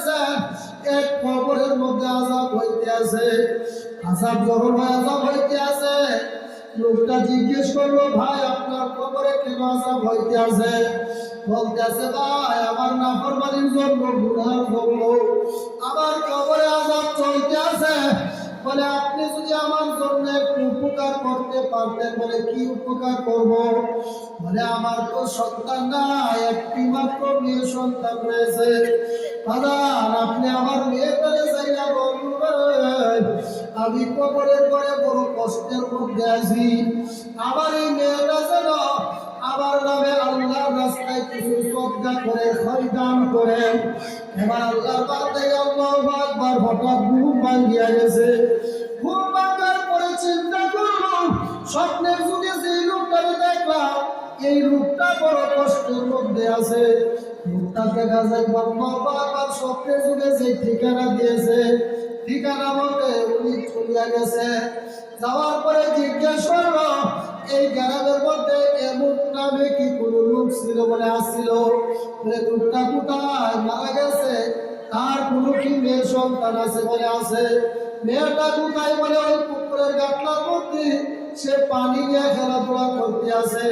দেখতেছেন এক কবরের মধ্যে আযাব হইতে আছে। আযাব যখন আযাব হইতে আছে, লোকটা জিজ্ঞেস করলো, ভাই আপনার কবরে কেন আযাব হইতে আছে? বলতে আছে, ভাই আমার নাফরমানির জন্য, গুনাহের জন্য আমার কবরে আযাব চলতে আছে। বলে আপনি যদি আমার জন্য একটু উপকার করতে পারতেন। বলে কি উপকার করব? বলে আমার তো সন্তান নাই, একটি মাত্র মেয়ে সন্তান রয়েছে। বাজান আপনি আমার মেয়েটারে চাইয়া বলবেন, আমি কবরের পরে বড় কষ্টের মধ্যে আছি। আমার এই মেয়েটা যেন আমার নামে আল্লাহর রাস্তায় কিছু সদকা করে, খয়দান করে। এবার আল্লাহর বান্দা আল্লাহু আকবার, হঠাৎ ঘুম ভাঙিয়া গেছে। ঘুম ভাঙার পরে চিন্তা করলো, স্বপ্নের যুগে যে লোকটাকে দেখলাম, এই লোকটা বড় কষ্টের মধ্যে আছে। লোকটা দেখা যায় বারবার স্বপ্নের যুগে যে ঠিকানা দিয়েছে, ঠিকানা মতে উনি চলিয়া গেছে। যাওয়ার পরে জিজ্ঞেস করলো, এই গ্রামের মধ্যে এমন নামে কি কোনো লোক ছিল? বলে আসছিল। বলে লোকটা কোথায়? মারা গেছে। তার কোনো কি মেয়ে সন্তান আছে? বলে আছে। মেয়েটা কোথায়? বলে ওই পুকুরের গাটলার মধ্যে সে পানি নিয়ে খেলাধুলা করতে আছে।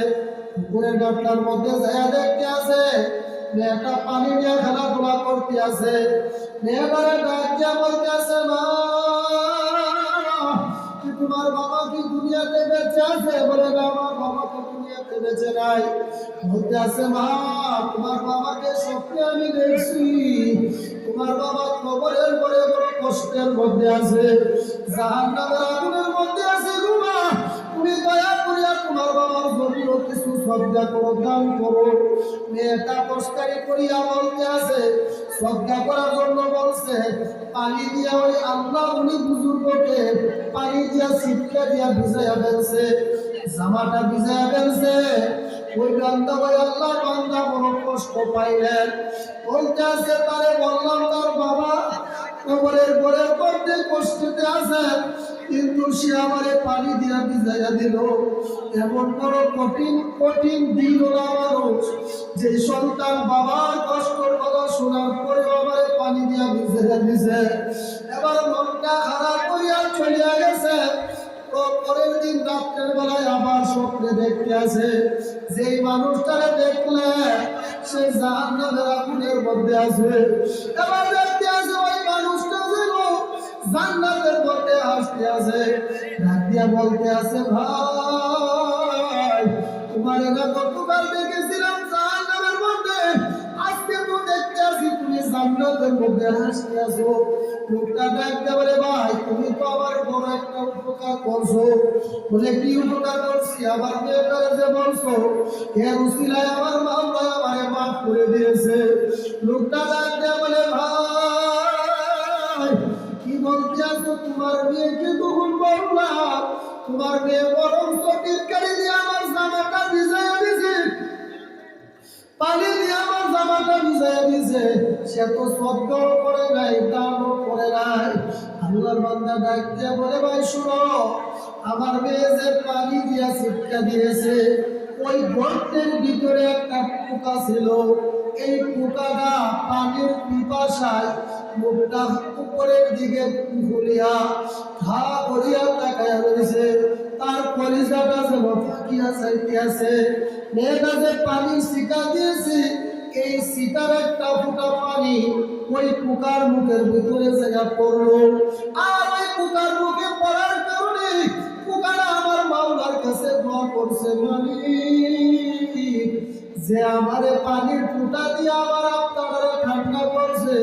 পুকুরের গাটলার মধ্যে যায় দেখতে আছে, মেয়েটা পানি নিয়ে খেলাধুলা করতে আছে। মেয়েটারে ডাক দিয়া বলতে আছে, মা তোমার বাবা কি দুনিয়াতে বেঁচে আছে? বলে না, আমার বাবা তো দুনিয়াতে বেঁচে নাই। বলতে আছে, মা তোমার বাবাকে স্বপ্নে আমি দেখছি, তোমার বাবা কবরের পরে বড় কষ্টের মধ্যে আছে, জাহান্নামের আগুনের মধ্যে আছে। মা তুমি দয়া করিয়া তোমার বাবার জন্য কিছু সদকা করো, দান করো। মেয়েটা কষ্টারি করিয়া বলতে আছে, সদকা করার জন্য বলছে। পানি দিয়া ওই আল্লাহ উনি বুজুর্গকে পানি দিয়া শিক্ষা দিয়া ভিজাইয়া ফেলছে, জামাটা ভিজাইয়া ফেলছে। ওই বান্দা, ওই আল্লাহ বান্দা বড় কষ্ট পাইলেন। বলতে আছে, তারে বললাম তার বাবা কবরের পরের মধ্যে কষ্টতে আছে, কিন্তু সে আমারে পানি দিয়া ভিজাইয়া দিল। এমন বড় কঠিন কঠিন দিল না মানুষ, যে সন্তান বাবার কষ্টের কথা শোনার পরে আমারে পানি দিয়া ভিজাইয়া দিছে। এবার মনটা খারাপ করিয়া চলিয়া গেছে। পরের দিন রাত্রের বেলায় আবার স্বপ্নে দেখতে আছে, যেই মানুষটারে দেখলে সে জাহান্নামের আগুনের মধ্যে আছে। এবার দেখতে আছে ওই মানুষটা যেন জান্নাতের মধ্যে আসতে আছে। ডাক দিয়া বলতে আছে, ভাই তোমার এরা গতকাল দেখেছিলাম জাহান্নামের মধ্যে, আজকে তো দেখতে আছি তুমি জান্নাতের মধ্যে আসতে আছো। লোকটা ডাক দিয়া বলে, ভাই তুমি তো আমার বড় একটা উপকার করছো। বলে কি উপকার করছি? আমার মেয়েটারে যে বলছো, এর উসিলায় আমার মাওলা আমারে মাফ করে দিয়েছে। লোকটা ডাক দিয়া বলে, ভাই কি বলতে আছো? তোমার মেয়েকে তখন বললাম, তোমার মেয়ে বরং চটিরকারি দিয়ে আমার জামাটা ভিজাইয়া দিছে, পানি দিয়ে আমার জামাটা ভিজাইয়া দিছে। সে তো সদকাও করে নাই, দানও করে নাই। আল্লাহর বান্দা ডাক দিয়া বলে, ভাই শুনো, আমার মেয়ে যে পানি দিয়া শিক্ষা দিয়েছে, ওই গর্তের ভিতরে একটা পোকা ছিল। এই পোকাটা পানির পিপাসায় মুখটা উপরের দিকে খুলিয়া ধা করিয়া তাকাইয়া রয়েছে। তার কলিজাটা যেন ফাঁকিয়া চাইতে আছে। মেয়েটা যে পানি শিকা দিয়েছে, এই শিকার একটা ফোঁটা পানি ওই পোকার মুখের ভিতরে জায়গা পড়লো। আর ওই পোকার মুখে পড়ার কারণে পোকাটা আমার মাওলার কাছে দোয়া করছে, মালিক যে আমারে পানির ফোঁটা দিয়ে আমার আপনারা ঠান্ডা করছে,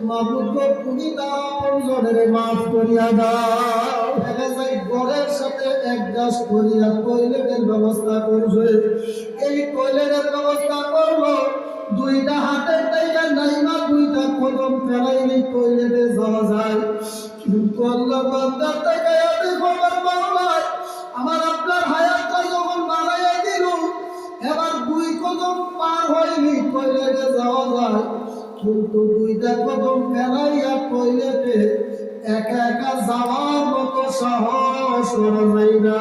মাবুদ তুমি তার আপনজনের মাফ করিয়া দাও। দেখা যায় ঘরের সাথে অ্যাডজাস্ট করিয়া টয়লেটের ব্যবস্থা করছে। এই টয়লেটের ব্যবস্থা করলো, দুইটা হাতের টাইকা নাইমা দুইটা কদম ফেলাইলে টয়লেটে যাওয়া যায়। কিন্তু আল্লাহ বান্দার টাকায় দেখো আমার মাওলা আমার আপনার হায়াতটা যখন বাড়াইয়া দিল, এবার দুই কদম পার হয়নি টয়লেটে যাওয়া যায়। কিন্তু দুইটা কদম ফেলাইয়া টয়লেটে একা একা যাওয়ার মতো সাহস করা যায় না।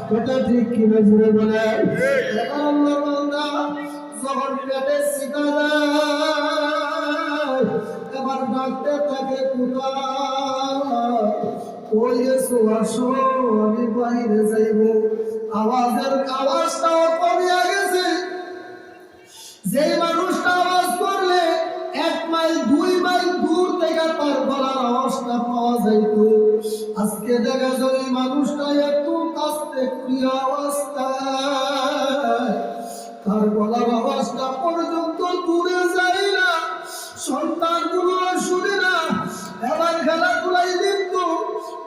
কথা ঠিক কিনা জুড়ে বলে? এবার আল্লাহর বান্দা যখন পেটে শিকা যায়, ডাকতে থাকে কোথায়, ওই এসো আসো আমি বাইরে যাইব। আওয়াজটাও কমিয়া গেছে। যে মানুষটা আওয়াজ করলে 1 মাইল 2 মাইল দূর থেকে তার গলার আওয়াজটা পাওয়া যাইত, আজকে দেখা যায় ওই মানুষটা একটু কাছতে করিয়া আওয়াজটা, তার গলার আওয়াজটা পর্যন্ত দূরে যায় না, সন্তানগুলো শুনে না। এবার খেলাধুলাই দিত,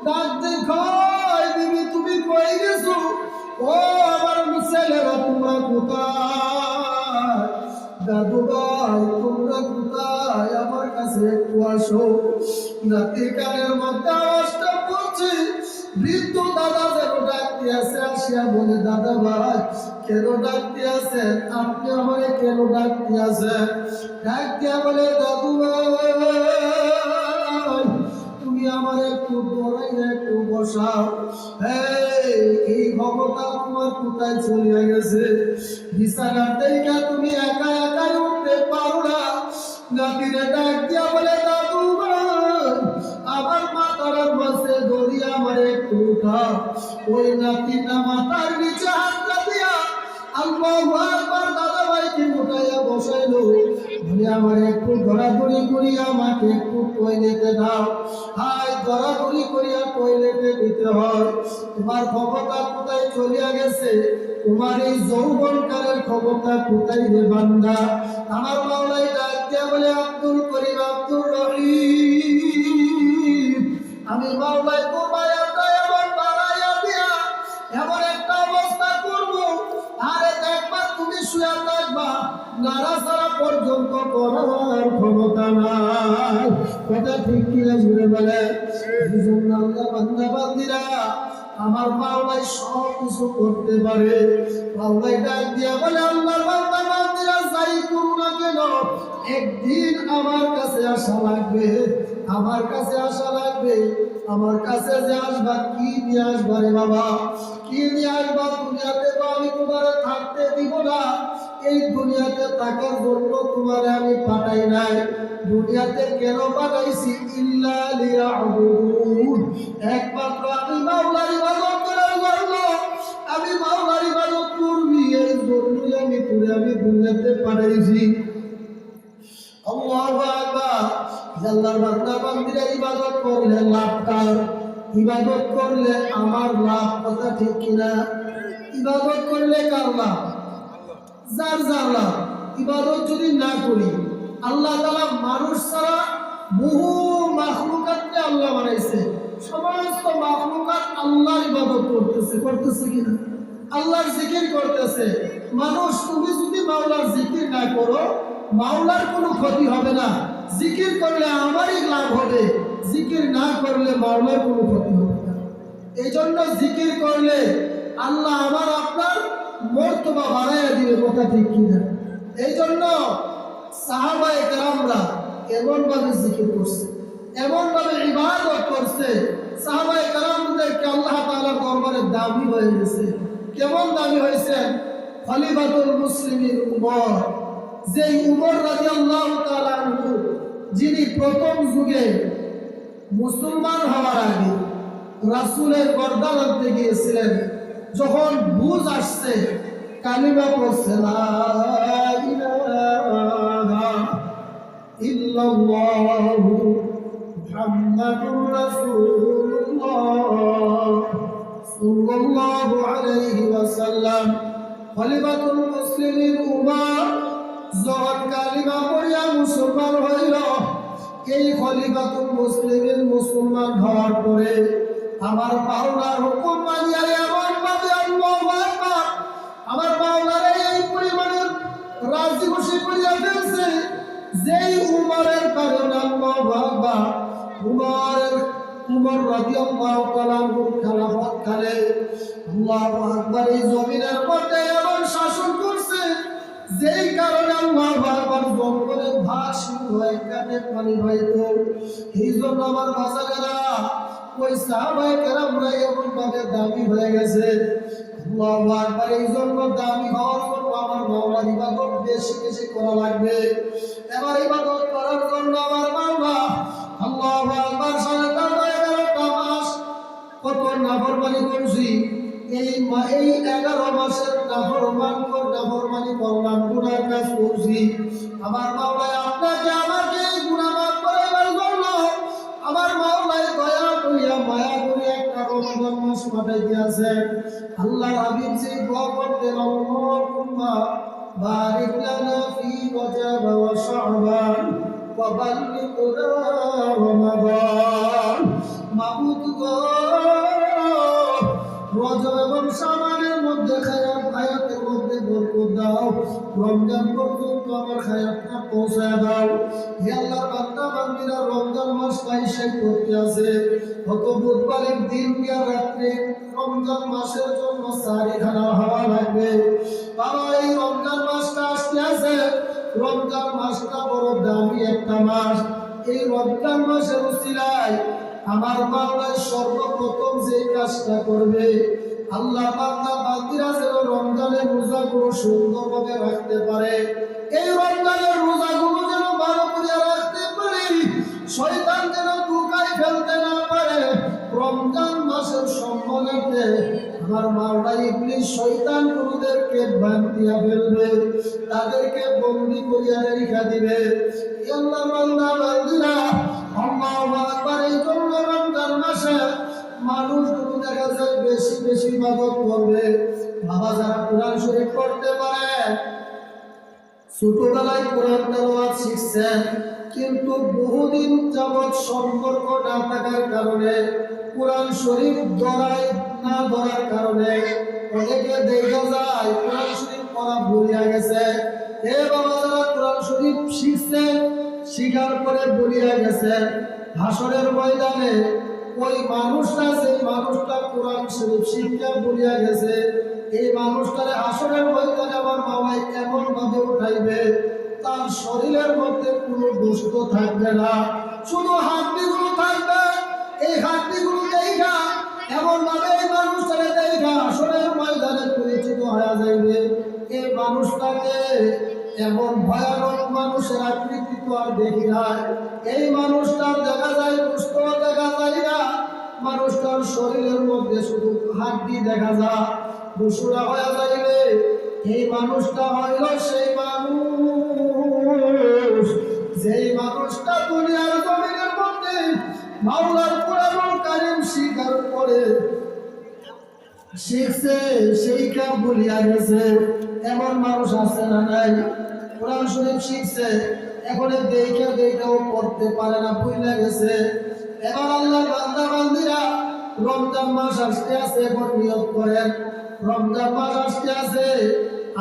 ডাক দেখায় দিবি তুমি কই গেছো, ও আমার ছেলেরা তোমরা কোথায়, দাদু ভাই তোমরা কোথায়, আমার কাছে একটু আসো। নাতির কানের মধ্যে আওয়াজটা পড়ছে, বৃদ্ধ দাদা যেন ডাক দিয়েছে, আসিয়া বলে দাদা ভাই কেন ডাক দিয়েছেন, আপনি আমারে কেন ডাক দিয়েছেন? ডাক দিয়া বলে দাদু ভাই তুমি আমার একটু দৌড়াইয়া একটু বসাও। এই ক্ষমতা তোমার কোথায় চলিয়া গেছে? বিছানার থেকে তুমি একা একাই উঠতে পারো না। নাতিরে ডাক দিয়া বলে দাদু ভাই আমার মাথার বসে ধরিয়া আমার একটু উঠাও। ওই নাতিটা মাথার নিচে হাতটা দিয়া আল্লাহু আকবার দাদা ভাইকে উঠাইয়া বসাইলো, বলে আমার একটু ধরাধরি করিয়া আমাকে একটু টয়লেটে দাও। হাই ধরাধরি করিয়া টয়লেটে দিতে হয়। তোমার ক্ষমতা কোথায় চলিয়া গেছে? তোমার এই যৌবনকালের ক্ষমতা কোথায় রে বান্দা? আমার মাওলাই ডাক দিয়া বলে আব্দুল করিম আব্দুর রহিম, আমি মাওলাই তোমায় এমন বাড়াইয়া দিয়া এমন একটা অবস্থা করবো, আরে দেখবা তুমি শুয়ে থাকবা, নাড়াচাড়া পর্যন্ত করার ক্ষমতা নাই। কথা ঠিক কিনা জুড়ে বলে? আল্লাহ বান্দা বান্দিরা আমার মাওলাই সব কিছু করতে পারে। মাওলাই ডাক দিয়া বলে আল্লাহর বান্দা বান্দিরা যাই করু না কেন একদিন আমার কাছে আসা লাগবে, আমার কাছে আসা লাগবে। আমার কাছে যে আসবা কি নিয়ে আসবা রে বাবা, কি নিয়ে আসবা? দুনিয়াতে তো আমি তোমার থাকতে দিব না, এই দুনিয়াতে থাকার জন্য তোমার আমি পাঠাই নাই। দুনিয়াতে কেন পাঠাইছি? ইল্লা লিয়াবুদুন, একমাত্র আমি মাওলার ইবাদত করার জন্য, আমি মাওলার ইবাদত করবি এই জন্যই আমি দুনিয়াতে পাঠাইছি। আল্লাহু আকবার। আল্লাহর বান্দা বান্দিরা ইবাদত করলে লাভ কার? ইবাদত করলে আমার লাভ। কথা ঠিক কিনা? ইবাদত করলে কার লাভ? যার যার লাভ। ইবাদত যদি না করি, আল্লাহ তাআলা মানুষ ছাড়া বহু মাখলুকাতকে আল্লাহ বানাইছে, সমস্ত মাখলুকাত আল্লাহর ইবাদত করতেছে কিনা? আল্লাহর জিকির করতেছে। মানুষ তুমি যদি মাওলার জিকির না করো, মাওলার কোনো ক্ষতি হবে না। জিকির করলে আমারই লাভ হবে, জিকির না করলে মাওলার কোনো ক্ষতি হবে না। এই জন্য জিকির করলে আল্লাহ আমার আপনার মর্তবা বাড়াইয়া দিবে। কথা ঠিক কিনা? এই জন্য সাহাবায়ে কেরামরা এমন ভাবে জিকির করছে, এমন ভাবে ইবাদত করছে, সাহাবায়ে কেরামদেরকে আল্লাহ তাআলার দরবারে দাবি হয়ে গেছে। কেমন দাবি হয়েছে? খলিফাতুল মুসলিমিন উমর, যে উমর রাদিয়াল্লাহু তাআলা আনহু, যিনি প্রথম যুগে মুসলমান হওয়ার আগে রাসূলের গর্দান আনতে গিয়েছিলেন, যখন বুঝ আসছে কালিমা পড়ছে লা ইলাহা ইল্লাল্লাহু মুহাম্মাদুর রাসূলুল্লাহ সাল্লাল্লাহু আলাইহি ওয়াসাল্লাম, খলিফাতুল মুসলিমিন উমর যখন কালিমা পড়িয়া মুসলমান হইল, এই খলিফাতুল মুসলিমিন মুসলমান হওয়ার পরে আমার মাওলার হুকুম মানিয়া এমন ভাবে আল্লাহু আকবার, আমার মাওলার এই পরিমাণের রাজি খুশি করিয়া ফেলছে, যেই উমরের কারণে আল্লাহু আকবার, উমর রাদিয়াল্লাহু তাআলা আনহুর খেলাফত কালে আল্লাহু আকবার এই জমিনের মধ্যে এমন শাসন করছে, যেই কারণে আল্লাহু আকবার জঙ্গলের ভাগ শুরু হয়ে কাটে পানি বাইত। এই জন্য আমার বাজারেরা ওই সাহাবায়ে কেরামরা এমন ভাবে দামি হয়ে গেছে। আল্লাহু আকবার। এই জন্য দামি হওয়ার জন্য আমার মাওলার ইবাদত বেশি বেশি করা লাগবে। এবার ইবাদত করার জন্য আমার মাওলা নাফরমানি করছি, এই 11 মাসের নাফরমানি করলাম, গুনার কাজ করছি। আমার মাওলায় আপনাকে আমাকে গুনাহ মাফ করাইবার জন্য আমার মাওলায় দয়া করিয়া মায়া করে একটা রমজান মাস পাঠাইতে আছেন। আল্লাহর হাবিব যে দোয়া করতেন, আল্লাহুম্মা বারিক লানা ফি রজব ওয়া শাবান ওয়া বাল্লিগনা রমাদান। মাবুদ গো, রজব এবং শাবানের মধ্যে হায়াতের মধ্যে বরকত দাও, রমজান পর্যন্ত আমার হায়াতটা পৌঁছায় দাও। হে আল্লাহর বান্দা বান্দীরা রমজান মাস শেষ করতে আছে, কত বুধবারের দিন আর রাত্রে রমজান মাসের জন্য সারি খানা হওয়া লাগবে। বাবা, এই রমজান মাসটা আসতে আছে, রমজান মাসটা বড় দামি একটা মাস। এই রমজান মাসের উসিলায় আমার মাওলায় সর্বপ্রথম যে কাজটা করবে, আল্লাহ বান্দা বান্দীরা যেন রমজানের রোজাগুলো সুন্দরভাবে রাখতে পারে, এই রমজানের রোজাগুলো যেন ভালো করে রাখতে পারে, শয়তান যেন ধোঁকায় ফেলতে না পারে। রমজান মাসের সম্মানার্থে আমার মাওলা ইবলিস শয়তান গুলোদেরকে বান্ধিয়া ফেলবে, তাদেরকে বন্দী করিয়া রেখে দিবে। আল্লাহ বান্দা বান্দীরা আল্লাহু আকবার। এই জন্য রমজান মাসে মানুষগুলো দেখা যায় বেশি বেশি ইবাদত করবে। বাবা, যারা কোরআন শরীফ পড়তে পারে, ছোটবেলায় কোরআন তেলাওয়াত শিখছেন, কিন্তু বহুদিন যাবৎ সম্পর্ক না থাকার কারণে, কোরআন শরীফ ধরার কারণে অনেকে দেখা যায় কোরআন শরীফ পড়া ভুলিয়া গেছে। হে বাবা, যারা কোরআন শরীফ শিখছেন, শিখার পরে ভুলিয়া গেছে, হাসরের ময়দানে ওই মানুষটা, যে মানুষটা কোরআন শরীফ শিক্ষা ভুলিয়া গেছে, এই মানুষটারে হাসরের ময়দানে আমার মাওলা এমন ভাবে উঠাইবে, তার শরীরের মধ্যে কোনো গোশত থাকবে না, শুধু হাড্ডিগুলো থাকবে। এই হাড্ডিগুলো দেখা এমন ভাবে এই মানুষটারে দেখা হাসরের ময়দানে পরিচিত হয়ে যাইবে। এই মানুষটাকে এমন ভয়ানক মানুষের আকৃতি তো আর দেখি না। এই মানুষটার দেখা যায় গোশত দেখা যায় না, মানুষটার শরীরের মধ্যে শুধু হাড্ডি দেখা যায়, দুসুরা হয়ে যাইবে। এই মানুষটা হইল সেই মানুষ, যেই মানুষটা দুনিয়ার জমিনের মধ্যে মাওলার কোরআনুল কারীম শিখার পরে শিখছে, সেইটা ভুলিয়া গেছে। এমন মানুষ আছে না নাই? কোরআন শরীফ শিখছে, এখন দেখাও পড়তে পারে না, ভুলে গেছে। এবার আল্লাহর বান্দা বান্দীরা রমজান মাস আসতে আছে, এখন নিয়ত করেন, রমজান মাস আসতে আছে,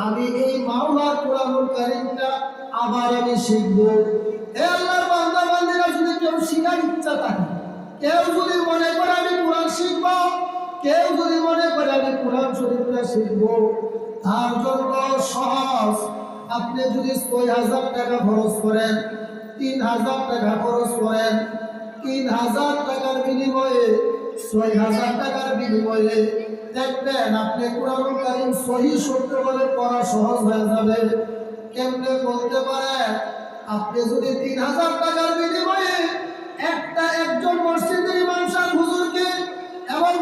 আমি এই মাওলার কোরআনুল কারীমটা আবার আমি শিখবো। হে আল্লাহর বান্দা বান্দীরা, যদি কেউ শিখার ইচ্ছা থাকে, কেউ যদি মনে করে আমি কোরআন শিখবো, কেউ যদি মনে করে আমি কোরআন শরীফটা শিখবো, তার জন্য সহজ। আপনি যদি ৬,০০০ টাকা খরচ করেন, ৩,০০০ টাকা খরচ করেন, ৩,০০০ টাকার বিনিময়ে ৬,০০০ টাকার বিনিময়ে দেখবেন আপনি কোরআনুল কারীম সহি শুদ্ধভাবে পড়া সহজ হয়ে যাবে। কেমনে বলতে পারে? আপনি যদি ৩,০০০ টাকার বিনিময়ে একজন মসজিদের ইমাম সাহেব হুজুরকে এবং